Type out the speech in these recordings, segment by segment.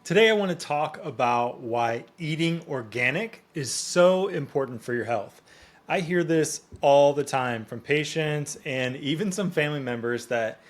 Today, I want to talk about why eating organic is so important for your health. I hear this all the time from patients and even some family members that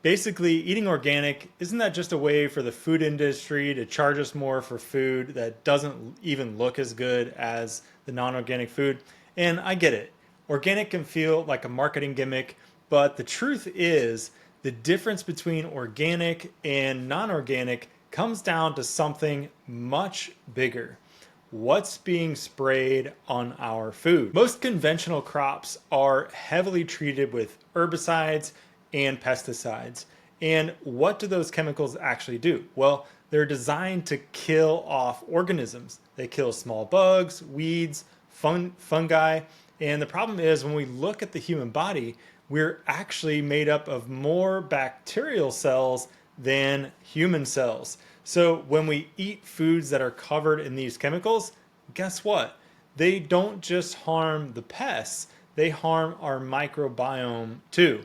basically eating organic isn't that just a way for the food industry to charge us more for food that doesn't even look as good as the non organic food? And I get it. Organic can feel like a marketing gimmick, but the truth is the difference between organic and non organic comes down to something much bigger: what's being sprayed on our food. Most conventional crops are heavily treated with herbicides and pesticides. And what do those chemicals actually do? Well, they're designed to kill off organisms. They kill small bugs, weeds, fungi. And the problem is, when we look at the human body, we're actually made up of more bacterial cells than human cells. So when we eat foods that are covered in these chemicals, guess what? They don't just harm the pests, they harm our microbiome too.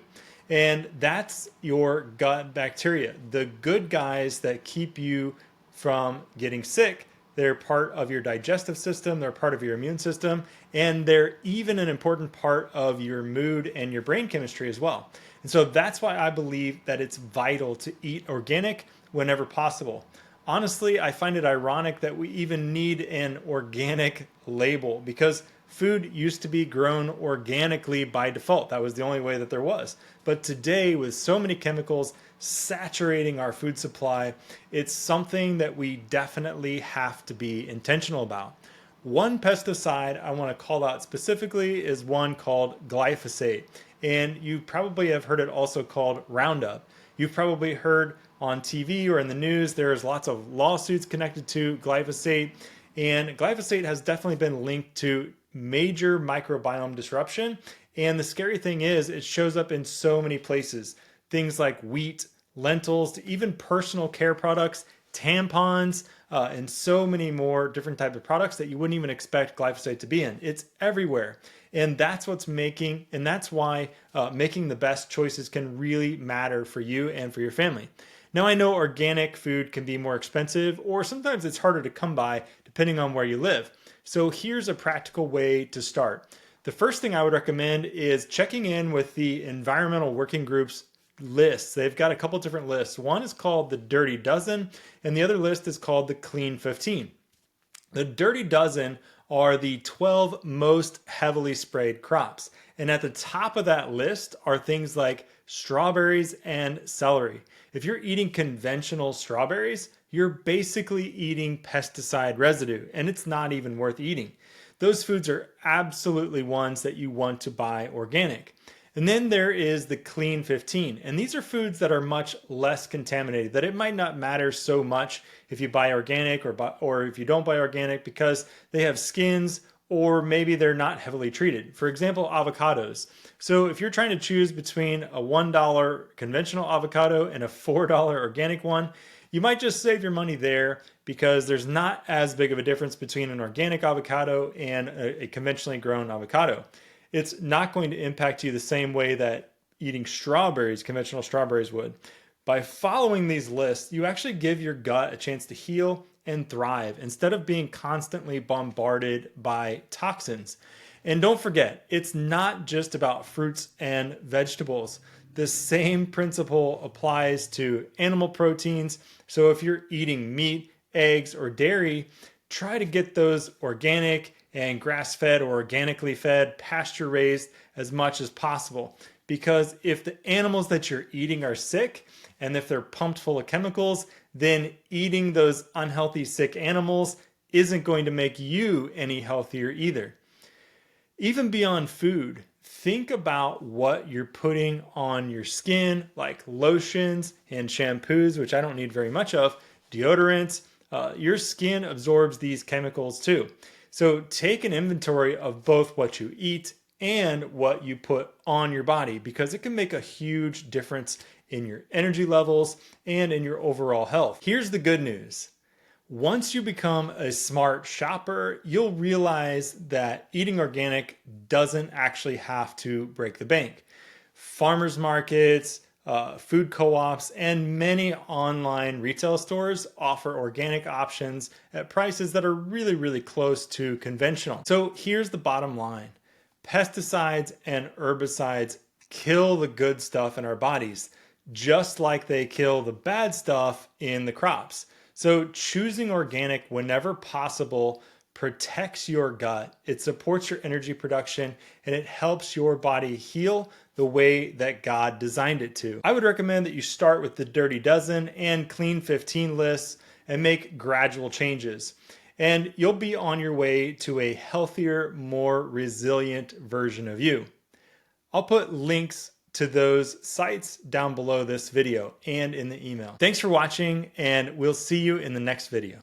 And that's your gut bacteria, the good guys that keep you from getting sick. They're part of your digestive system, they're part of your immune system, and they're even an important part of your mood and your brain chemistry as well. And so that's why I believe that it's vital to eat organic whenever possible. Honestly, I find it ironic that we even need an organic label because food used to be grown organically by default. That was the only way that there was. But today, with so many chemicals saturating our food supply, it's something that we definitely have to be intentional about. One pesticide I want to call out specifically is one called glyphosate. And you probably have heard it also called Roundup. You've probably heard on TV or in the news, there's lots of lawsuits connected to glyphosate. And glyphosate has definitely been linked to major microbiome disruption. And the scary thing is, it shows up in so many places. Things like wheat, lentils, to even personal care products, tampons, and so many more different types of products that you wouldn't even expect glyphosate to be in. It's everywhere. And that's why making the best choices can really matter for you and for your family. Now, I know organic food can be more expensive, or sometimes it's harder to come by depending on where you live. So here's a practical way to start. The first thing I would recommend is checking in with the environmental working groups lists. They've got a couple different lists. One is called the Dirty Dozen, and the other list is called the Clean 15. The Dirty Dozen are the 12 most heavily sprayed crops. And at the top of that list are things like strawberries and celery. If you're eating conventional strawberries, you're basically eating pesticide residue, and it's not even worth eating. Those foods are absolutely ones that you want to buy organic. And then there is the Clean 15. And these are foods that are much less contaminated, that it might not matter so much if you buy organic or if you don't buy organic, because they have skins or maybe they're not heavily treated. For example, avocados. So if you're trying to choose between a $1 conventional avocado and a $4 organic one, you might just save your money there because there's not as big of a difference between an organic avocado and a conventionally grown avocado. It's not going to impact you the same way that eating strawberries, conventional strawberries, would. By following these lists, you actually give your gut a chance to heal and thrive instead of being constantly bombarded by toxins. And don't forget, it's not just about fruits and vegetables. The same principle applies to animal proteins. So if you're eating meat, eggs, or dairy, try to get those organic and grass-fed or organically fed, pasture-raised as much as possible. Because if the animals that you're eating are sick, and if they're pumped full of chemicals, then eating those unhealthy, sick animals isn't going to make you any healthier either. Even beyond food, think about what you're putting on your skin, like lotions and shampoos, which I don't need very much of, deodorants. Your skin absorbs these chemicals too. So take an inventory of both what you eat and what you put on your body, because it can make a huge difference in your energy levels and in your overall health. Here's the good news. Once you become a smart shopper, you'll realize that eating organic doesn't actually have to break the bank. Farmers markets, food co-ops, and many online retail stores offer organic options at prices that are really, really close to conventional. So here's the bottom line. Pesticides and herbicides kill the good stuff in our bodies, just like they kill the bad stuff in the crops. So choosing organic whenever possible protects your gut, it supports your energy production, and it helps your body heal the way that God designed it to. I would recommend that you start with the Dirty Dozen and Clean 15 lists and make gradual changes. And you'll be on your way to a healthier, more resilient version of you. I'll put links to those sites down below this video and in the email. Thanks for watching, and we'll see you in the next video.